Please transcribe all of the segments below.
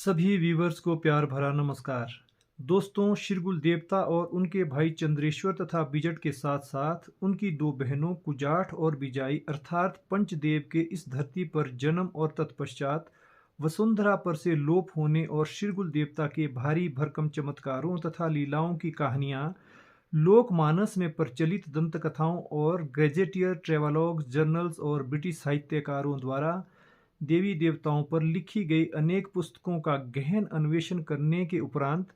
सभी व्यूवर्स को प्यार भरा नमस्कार। दोस्तों, शिरगुल देवता और उनके भाई चंद्रेश्वर तथा बिजट के साथ साथ उनकी दो बहनों कुजाठ और बिजाई अर्थात पंचदेव के इस धरती पर जन्म और तत्पश्चात वसुंधरा पर से लोप होने और शिरगुल देवता के भारी भरकम चमत्कारों तथा लीलाओं की कहानियां लोकमानस में प्रचलित दंत कथाओं और गैजेटियर ट्रेवलॉग्स जर्नल्स और ब्रिटिश साहित्यकारों द्वारा देवी देवताओं पर लिखी गई अनेक पुस्तकों का गहन अन्वेषण करने के उपरांत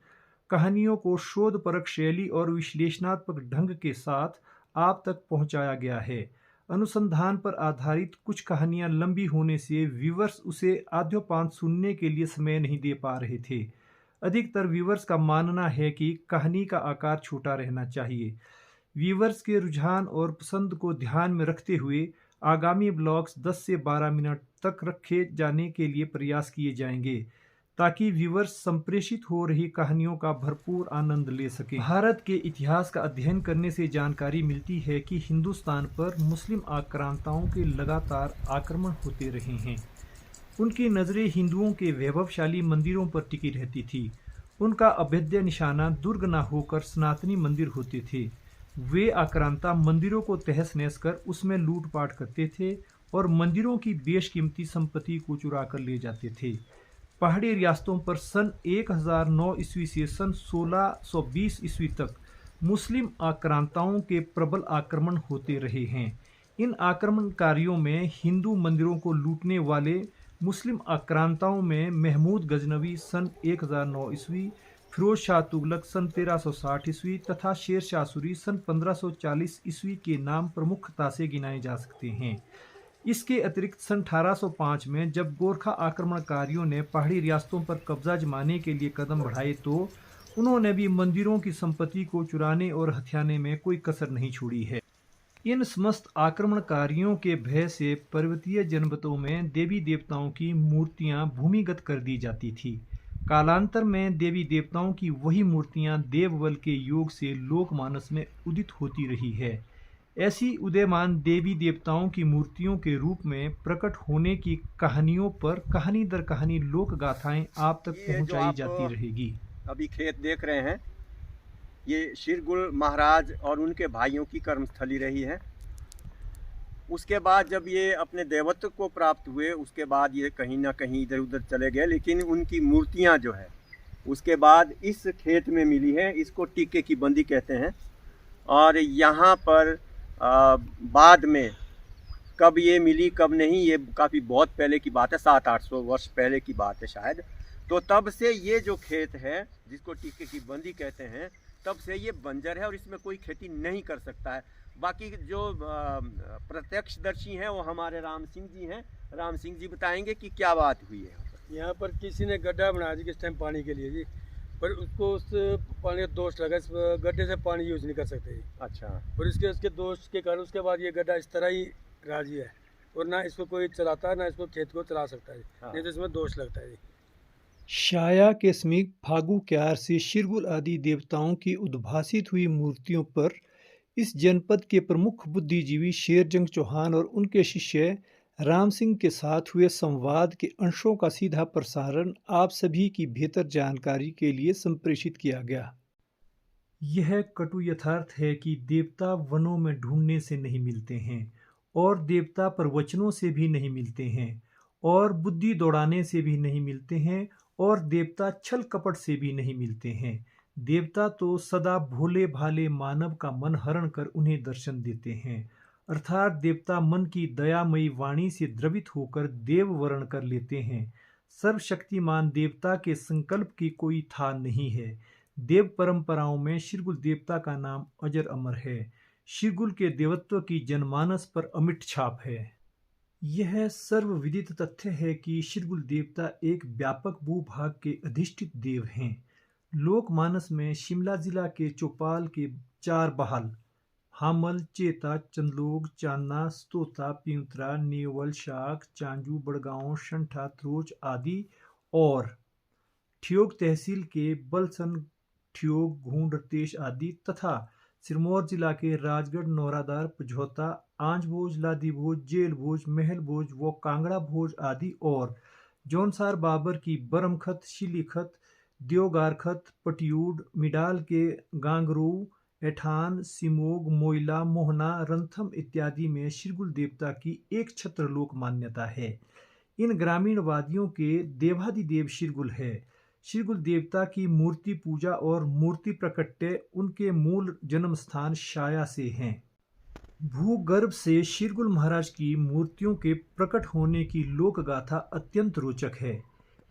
कहानियों को शोधपरक शैली और विश्लेषणात्मक ढंग के साथ आप तक पहुंचाया गया है। अनुसंधान पर आधारित कुछ कहानियां लंबी होने से व्यूवर्स उसे आद्योपांत सुनने के लिए समय नहीं दे पा रहे थे। अधिकतर व्यूवर्स का मानना है कि कहानी का आकार छोटा रहना चाहिए। व्यूवर्स के रुझान और पसंद को ध्यान में रखते हुए आगामी ब्लॉग्स 10 से 12 मिनट तक रखे जाने के लिए प्रयास किए जाएंगे ताकि व्यूवर्स संप्रेषित हो रही कहानियों का भरपूर आनंद ले सकें। भारत के इतिहास का अध्ययन करने से जानकारी मिलती है कि हिंदुस्तान पर मुस्लिम आक्रांताओं के लगातार आक्रमण होते रहे हैं। उनकी नज़रें हिंदुओं के वैभवशाली मंदिरों पर टिकी रहती थी। उनका अभेद्य निशाना दुर्ग न होकर सनातनी मंदिर होते थे। वे आक्रांता मंदिरों को तहस नहस कर उसमें लूटपाट करते थे और मंदिरों की बेशकीमती संपत्ति को चुरा कर ले जाते थे। पहाड़ी रियासतों पर सन 1009 ईस्वी से सन 1620 ईस्वी तक मुस्लिम आक्रांताओं के प्रबल आक्रमण होते रहे हैं। इन आक्रमणकारियों में हिंदू मंदिरों को लूटने वाले मुस्लिम आक्रांताओं में महमूद गजनवी सन 1009 ईस्वी, फिरोज शाह तुगलक सन 1360 ईस्वी तथा शेर शाह सूरी सन 1540 ईस्वी के नाम प्रमुखता से गिनाए जा सकते हैं। इसके अतिरिक्त सन 1805 में जब गोरखा आक्रमणकारियों ने पहाड़ी रियासतों पर कब्जा जमाने के लिए कदम बढ़ाए तो उन्होंने भी मंदिरों की संपत्ति को चुराने और हथियाने में कोई कसर नहीं छोड़ी है। इन समस्त आक्रमणकारियों के भय से पर्वतीय जनपदों में देवी देवताओं की मूर्तियां भूमिगत कर दी जाती थी। कालांतर में देवी देवताओं की वही मूर्तियां देवबल के योग से लोकमानस में उदित होती रही है। ऐसी उदयमान देवी देवताओं की मूर्तियों के रूप में प्रकट होने की कहानियों पर कहानी दर कहानी लोक गाथाएं आप तक पहुंचाई जाती रहेगी। अभी खेत देख रहे हैं, ये शिरगुल महाराज और उनके भाइयों की कर्मस्थली रही है। उसके बाद जब ये अपने देवत्व को प्राप्त हुए उसके बाद ये कहीं ना कहीं इधर उधर चले गए, लेकिन उनकी मूर्तियां जो है उसके बाद इस खेत में मिली है। इसको टीके की बंदी कहते हैं। और यहाँ पर बाद में कब ये मिली कब नहीं, ये काफ़ी बहुत पहले की बात है, 700-800 वर्ष पहले की बात है शायद। तो तब से ये जो खेत है जिसको टीके की बंदी कहते हैं, तब से ये बंजर है और इसमें कोई खेती नहीं कर सकता है। बाकी जो प्रत्यक्षदर्शी हैं वो हमारे राम सिंह जी हैं। राम सिंह जी बताएंगे कि क्या बात हुई है। यहाँ पर किसी ने गड्ढा बनाया जी किस टाइम पानी के लिए जी, पर उसको उस पानी का दोष लगा, इस गड्ढे से पानी यूज नहीं कर सकते जी। अच्छा। और उसके दोष के कारण उसके बाद ये गड्ढा इस तरह ही राजी है और ना इसको कोई चलाता है ना इसको खेत को चला सकता है। हाँ। नहीं तो इसमें दोष लगता है जी। शाया के समीप फागु क्यार से शिरगुल आदि देवताओं की उद्भासित हुई मूर्तियों पर इस जनपद के प्रमुख बुद्धिजीवी शेरजंग चौहान और उनके शिष्य राम सिंह के साथ हुए संवाद के अंशों का सीधा प्रसारण आप सभी की बेहतर जानकारी के लिए संप्रेषित किया गया। यह कटु यथार्थ है कि देवता वनों में ढूंढने से नहीं मिलते हैं और देवता प्रवचनों से भी नहीं मिलते हैं और बुद्धि दौड़ाने से भी नहीं मिलते हैं और देवता छल कपट से भी नहीं मिलते हैं। देवता तो सदा भोले भाले मानव का मन हरण कर उन्हें दर्शन देते हैं, अर्थात देवता मन की दयामयी वाणी से द्रवित होकर देव वर्ण कर लेते हैं। सर्वशक्तिमान देवता के संकल्प की कोई था नहीं है। देव परंपराओं में शिरगुल देवता का नाम अजर अमर है। शिरगुल के देवत्व की जनमानस पर अमिट छाप है। यह सर्वविदित तथ्य है कि शिरगुल देवता एक व्यापक भूभाग के अधिष्ठित देव हैं। लोकमानस में शिमला जिला के चौपाल के 4 बहाल हामल, चेता, चंदलोग, चांदना, स्तोता, पिंतरा, नेवल, शाख, चांजू, बड़गांव, शंठा, त्रोच आदि और ठियोग तहसील के बलसन, ठियोग, घूंड, रतेश आदि तथा सिरमौर जिला के राजगढ़, नौरादार, पझौता, आंच भोज, लादी भोज, जेल भोज, महल भोज व कांगड़ा भोज आदि और जौनसार बाबर की बरमखत, शिलीखत, देवगारखत, पटियूड, मिडाल के गांगरू, एठान, सिमोग, मोइला, मोहना, रंथम इत्यादि में शिरगुल देवता की एक छत्र लोक मान्यता है। इन ग्रामीण वादियों के देवाधिदेव शिरगुल है। शिरगुल देवता की मूर्ति पूजा और मूर्ति प्रकट्य उनके मूल जन्म स्थान शाया से हैं। भूगर्भ से शिरगुल महाराज की मूर्तियों के प्रकट होने की लोक गाथा अत्यंत रोचक है।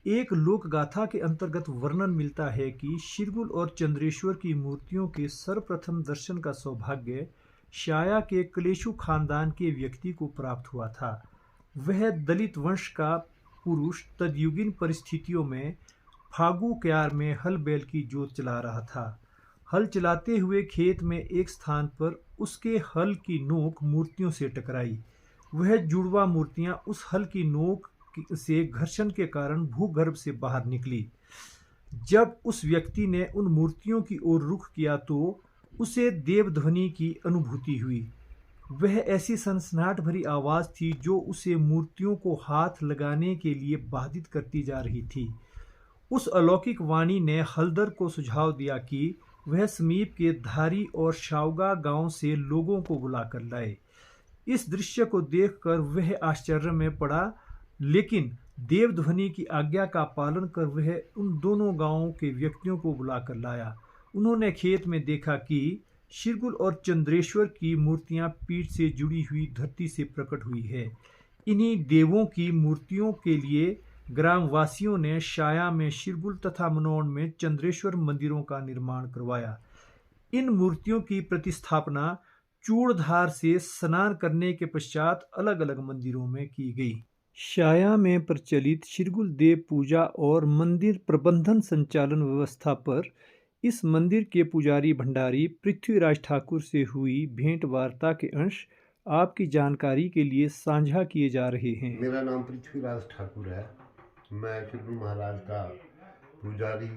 एक लोक गाथा के अंतर्गत वर्णन मिलता है कि शिरगुल और चंद्रेश्वर की मूर्तियों के सर्वप्रथम दर्शन का सौभाग्य शाया के कलेशु खानदान के व्यक्ति को प्राप्त हुआ था। वह दलित वंश का पुरुष तदयुगीन परिस्थितियों में फागु क्यार में हल बैल की जोत चला रहा था। हल चलाते हुए खेत में एक स्थान पर उसके हल की नोक मूर्तियों से टकराई। वह जुड़वा मूर्तियां उस हल की नोक से घर्षण के कारण भूगर्भ से बाहर निकली। जब उस व्यक्ति ने उन मूर्तियों की ओर रुख किया तो उसे देवध्वनि की अनुभूति हुई। वह ऐसी सनसनाहट भरी आवाज थी जो उसे मूर्तियों को हाथ लगाने के लिए बाधित करती जा रही थी। उस अलौकिक वाणी ने हलदर को सुझाव दिया कि वह समीप के धारी और शावगा गांव से लोगों को बुलाकर लाए। इस दृश्य को देखकर वह आश्चर्य में पड़ा, लेकिन देवध्वनि की आज्ञा का पालन कर वह उन दोनों गांवों के व्यक्तियों को बुलाकर लाया। उन्होंने खेत में देखा कि शिरगुल और चंद्रेश्वर की मूर्तियां पीठ से जुड़ी हुई धरती से प्रकट हुई है। इन्हीं देवों की मूर्तियों के लिए ग्रामवासियों ने शाया में शिरगुल तथा मनोन में चंद्रेश्वर मंदिरों का निर्माण करवाया। इन मूर्तियों की प्रतिस्थापना चूड़धार से स्नान करने के पश्चात अलग अलग मंदिरों में की गई। शाया में प्रचलित शिरगुल देव पूजा और मंदिर प्रबंधन संचालन व्यवस्था पर इस मंदिर के पुजारी भंडारी पृथ्वीराज ठाकुर से हुई भेंट वार्ता के अंश आपकी जानकारी के लिए साझा किए जा रहे हैं। मेरा नाम पृथ्वीराज ठाकुर है। मैं शिरगुल महाराज का पुजारी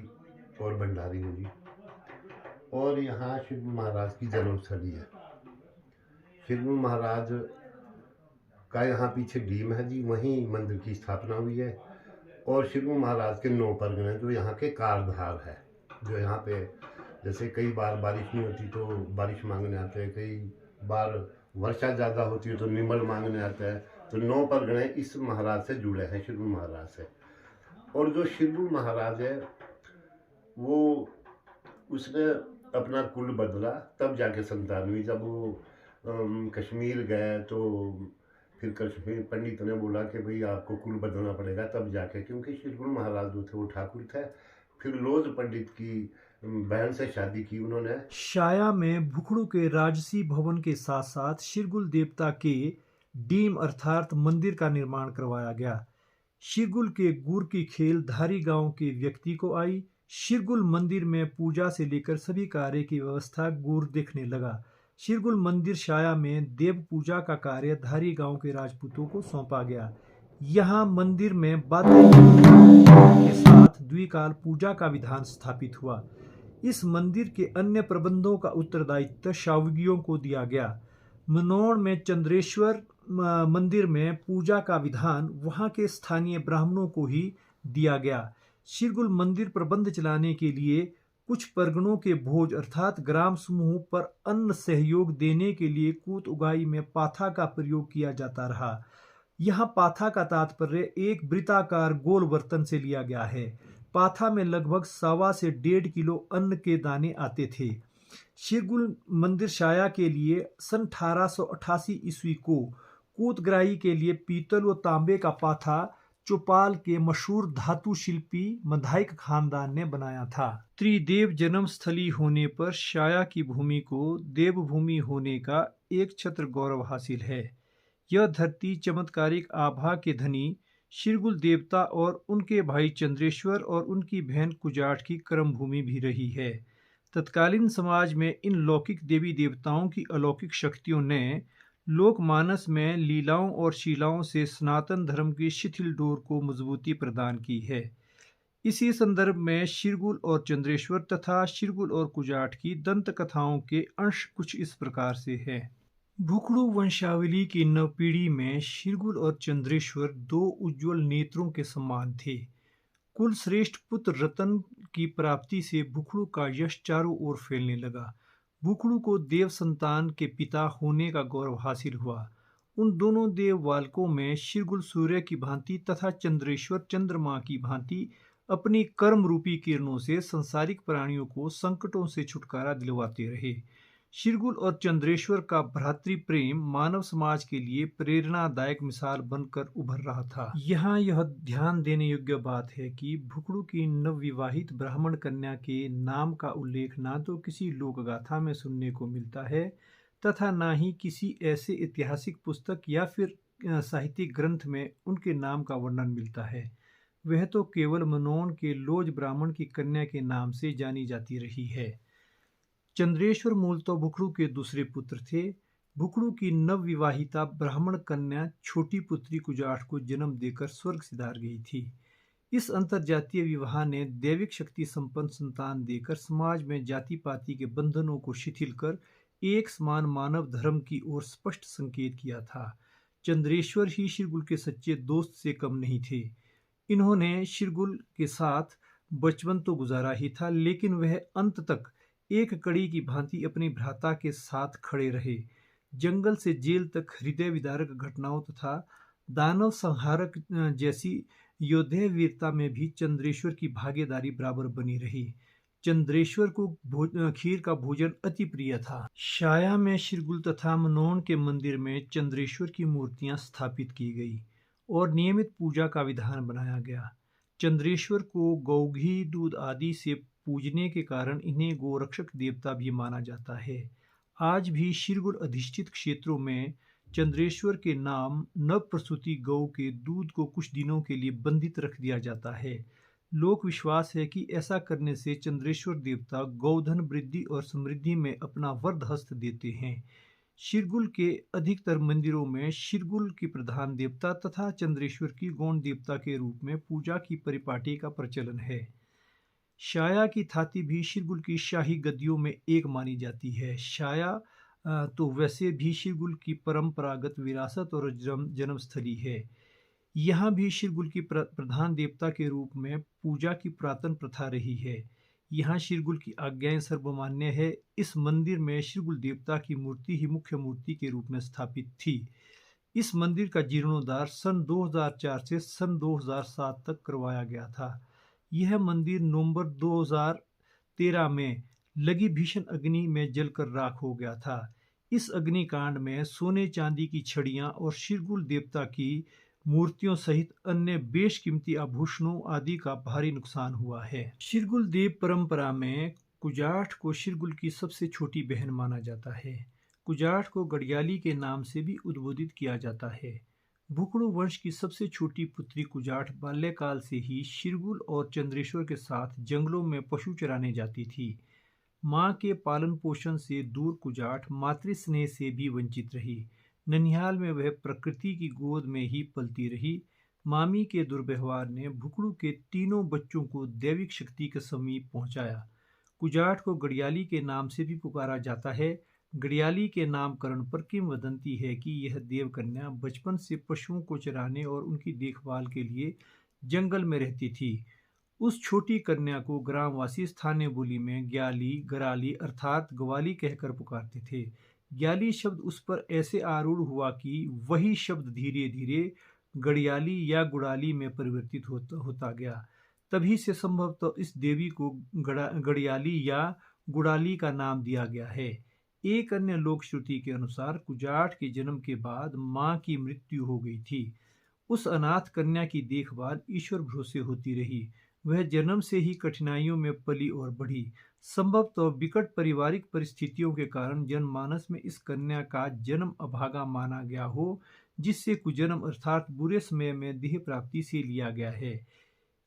और भंडारी हूँ जी। और यहाँ शिरगुल महाराज की जन्मस्थली है। शिरगुल महाराज का यहाँ पीछे डीम है जी, वहीं मंदिर की स्थापना हुई है। और शिरगुल महाराज के 9 परगने जो यहाँ के कारधार है, जो यहाँ पे जैसे कई बार बारिश नहीं होती तो बारिश मांगने आते हैं, कई बार वर्षा ज़्यादा होती है तो निमल मांगने आता है। तो 9 परगने इस महाराज से जुड़े हैं, शिरगुल महाराज से। और जो शिरगुल महाराज है वो उसने अपना कुल बदला तब जाके संतान हुई। जब वो कश्मीर गए तो फिर कश्मीर पंडित ने बोला कि भाई आपको कुल बदलना पड़ेगा तब जाके, क्योंकि शिरगुल महाराज जो थे वो ठाकुर थे। फिर लोज पंडित की बहन से शादी की उन्होंने। शाया में भुखड़ू के राजसी भवन के साथ साथ शिरगुल देवता के डीम अर्थात मंदिर का निर्माण करवाया गया। शिरगुल के गुर की खेल धारी गांव के व्यक्ति को आई। शिरगुल मंदिर में पूजा से लेकर सभी कार्य की व्यवस्था गुर देखने लगा। शिरगुल मंदिर शाया में देव पूजा का कार्य धारी गांव के राजपूतों को सौंपा गया। यहाँ मंदिर में बातें के साथ द्विकाल पूजा का विधान स्थापित हुआ। इस मंदिर के अन्य प्रबंधों का उत्तरदायित्व शावगियों को दिया गया। मनोड़ में चंद्रेश्वर मंदिर में पूजा का विधान वहां के स्थानीय ब्राह्मणों को ही दिया गया। शिरगुल मंदिर प्रबंध चलाने के लिए कुछ परगणों के भोज अर्थात ग्राम समूह पर अन्न सहयोग देने के लिए कूत उगाई में पाथा का प्रयोग किया जाता रहा। यहाँ पाथा का तात्पर्य एक वृत्ताकार गोल बर्तन से लिया गया है। पाथा में लगभग 1.25 से 1.5 किलो अन्न के दाने आते थे। शिरगुल मंदिर शाया के लिए सन 1888 ईस्वी को कूतग्राही के लिए पीतल व तांबे का पाथा चौपाल के मशहूर धातु शिल्पी मधाइक खानदान ने बनाया था। त्रिदेव जन्म स्थली होने पर शाया की भूमि को देवभूमि होने का एक छत्र गौरव हासिल है। यह धरती चमत्कारिक आभा के धनी शिरगुल देवता और उनके भाई चंद्रेश्वर और उनकी बहन कुजाट की कर्म भूमि भी रही है। तत्कालीन समाज में इन लौकिक देवी देवताओं की अलौकिक शक्तियों ने लोकमानस में लीलाओं और शीलाओं से सनातन धर्म की शिथिल डोर को मजबूती प्रदान की है। इसी संदर्भ में शिरगुल और चंद्रेश्वर तथा शिरगुल और कुजाट की दंत कथाओं के अंश कुछ इस प्रकार से हैं। भुखड़ू वंशावली की नवपीढ़ी में शिरगुल और चंद्रेश्वर दो उज्ज्वल नेत्रों के समान थे। कुलश्रेष्ठ पुत्र रतन की प्राप्ति से भुखड़ू का यश चारों ओर फैलने लगा। भुखड़ू को देव संतान के पिता होने का गौरव हासिल हुआ। उन दोनों देव बालकों में शिरगुल सूर्य की भांति तथा चंद्रेश्वर चंद्रमा की भांति अपनी कर्म रूपी किरणों से संसारिक प्राणियों को संकटों से छुटकारा दिलवाते रहे। शिरगुल और चंद्रेश्वर का भ्रातृ प्रेम मानव समाज के लिए प्रेरणादायक मिसाल बनकर उभर रहा था। यहाँ यह ध्यान देने योग्य बात है कि भुखड़ू की नवविवाहित ब्राह्मण कन्या के नाम का उल्लेख ना तो किसी लोक गाथा में सुनने को मिलता है तथा ना ही किसी ऐसे ऐतिहासिक पुस्तक या फिर साहित्यिक ग्रंथ में उनके नाम का वर्णन मिलता है। वह तो केवल मनोन के लोज ब्राह्मण की कन्या के नाम से जानी जाती रही है। चंद्रेश्वर मूलतः भुखड़ू के दूसरे पुत्र थे। भुखड़ू की नवविवाहिता ब्राह्मण कन्या छोटी पुत्री कुजाठ को जन्म देकर स्वर्ग सिधार गई थी। इस अंतरजातीय विवाह ने दैविक शक्ति संपन्न संतान देकर समाज में जाति पाति के बंधनों को शिथिल कर एक समान मानव धर्म की ओर स्पष्ट संकेत किया था। चंद्रेश्वर ही शिरगुल के सच्चे दोस्त से कम नहीं थे। इन्होंने शिरगुल के साथ बचपन तो गुजारा ही था, लेकिन वह अंत तक एक कड़ी की भांति अपने भ्राता के साथ खड़े रहे। जंगल से जेल तक हृदय विदारक घटनाओं तथा दानव संहारक जैसी योद्धे वीरता में भी चंद्रेश्वर की भागीदारी बराबर बनी रही। चंद्रेश्वर को खीर का भोजन अति प्रिय था। शाया में शिरगुल तथा मनोन के मंदिर में चंद्रेश्वर की मूर्तियां स्थापित की गई और नियमित पूजा का विधान बनाया गया। चंद्रेश्वर को गौ घी दूध आदि से पूजने के कारण इन्हें गोरक्षक देवता भी माना जाता है। आज भी शिरगुल अधिष्ठित क्षेत्रों में चंद्रेश्वर के नाम नव प्रसूति गौ के दूध को कुछ दिनों के लिए बंधित रख दिया जाता है। लोक विश्वास है कि ऐसा करने से चंद्रेश्वर देवता गौधन वृद्धि और समृद्धि में अपना वरद हस्त देते हैं। शिरगुल के अधिकतर मंदिरों में शिरगुल की प्रधान देवता तथा चंद्रेश्वर की गौण देवता के रूप में पूजा की परिपाटी का प्रचलन है। शाया की थाती भी शिरगुल की शाही गद्दियों में एक मानी जाती है। शाया तो वैसे भी शिरगुल की परंपरागत विरासत और जन्मस्थली है। यहाँ भी शिरगुल की प्रधान देवता के रूप में पूजा की पुरातन प्रथा रही है। यहाँ शिरगुल की आज्ञाएं सर्वमान्य है। इस मंदिर में शिरगुल देवता की मूर्ति ही मुख्य मूर्ति के रूप में स्थापित थी। इस मंदिर का जीर्णोद्धार सन 2004 से सन 2007 तक करवाया गया था। यह मंदिर नवंबर 2013 में लगी भीषण अग्नि में जलकर राख हो गया था। इस अग्निकांड में सोने चांदी की छड़ियां और शिरगुल देवता की मूर्तियों सहित अन्य बेशकीमती आभूषणों आदि का भारी नुकसान हुआ है। शिरगुल देव परंपरा में कुजाठ को शिरगुल की सबसे छोटी बहन माना जाता है। कुजाठ को गड़ियाली के नाम से भी उद्बोधित किया जाता है। भुखड़ू वंश की सबसे छोटी पुत्री कुजाठ बाल्यकाल से ही शिरगुल और चंद्रेश्वर के साथ जंगलों में पशु चराने जाती थी। माँ के पालन पोषण से दूर कुजाठ मातृ स्नेह से भी वंचित रही। ननिहाल में वह प्रकृति की गोद में ही पलती रही। मामी के दुर्व्यवहार ने भुखड़ू के तीनों बच्चों को दैविक शक्ति के समीप पहुंचाया। कुजाठ को गड़ियाली के नाम से भी पुकारा जाता है। गड़ियाली के नामकरण पर किंवदंती है कि यह देवकन्या बचपन से पशुओं को चराने और उनकी देखभाल के लिए जंगल में रहती थी। उस छोटी कन्या को ग्रामवासी स्थानीय बोली में ग्याली गराली अर्थात ग्वाली कहकर पुकारते थे। ग्याली शब्द उस पर ऐसे आरूढ़ हुआ कि वही शब्द धीरे धीरे गड़ियाली या गुड़ाली में परिवर्तित होता गया। तभी से संभवतः इस देवी को गड़ियाली या गुड़ाली का नाम दिया गया है। एक अन्य लोक श्रुति के अनुसार कुजाठ के जन्म के बाद मां की मृत्यु हो गई थी। उस अनाथ कन्या की देखभाल ईश्वर भरोसे होती रही। वह जन्म से ही कठिनाइयों में पली और बढ़ी। संभवतः विकट पारिवारिक परिस्थितियों के कारण जनमानस में इस कन्या का जन्म अभागा माना गया हो, जिससे कुजन्म अर्थात बुरे समय में देह प्राप्ति से लिया गया है।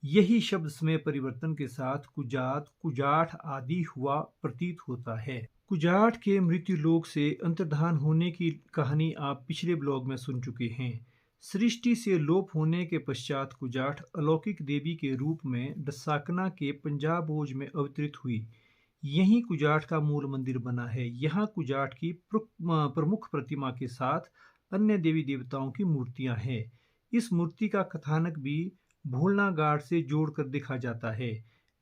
यही शब्द समय परिवर्तन के साथ कुजात कुजाठ आदि हुआ प्रतीत होता है। कुजाठ के मृत्युलोक से अंतर्धान होने की कहानी आप पिछले ब्लॉग में सुन चुके हैं। सृष्टि से लोप होने के पश्चात कुजाठ अलौकिक देवी के रूप में डसाकना के पंजाब भोज में अवतरित हुई। यहीं कुजाट का मूल मंदिर बना है। यहाँ कुजाट की प्रमुख प्रतिमा के साथ अन्य देवी देवताओं की मूर्तियां हैं। इस मूर्ति का कथानक भी भूलना घाट से जोड़कर देखा जाता है।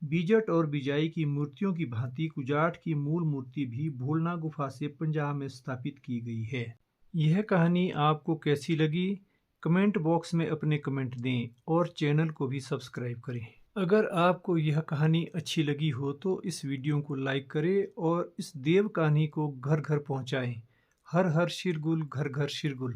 बीजट और बिजाई की मूर्तियों की भांति कुजाट की मूल मूर्ति भी भूलना गुफा से पंजाब में स्थापित की गई है। यह कहानी आपको कैसी लगी? कमेंट बॉक्स में अपने कमेंट दें और चैनल को भी सब्सक्राइब करें। अगर आपको यह कहानी अच्छी लगी हो तो इस वीडियो को लाइक करें और इस देव कहानी को घर घर पहुंचाएं। हर हर शिरगुल, घर घर शिरगुल।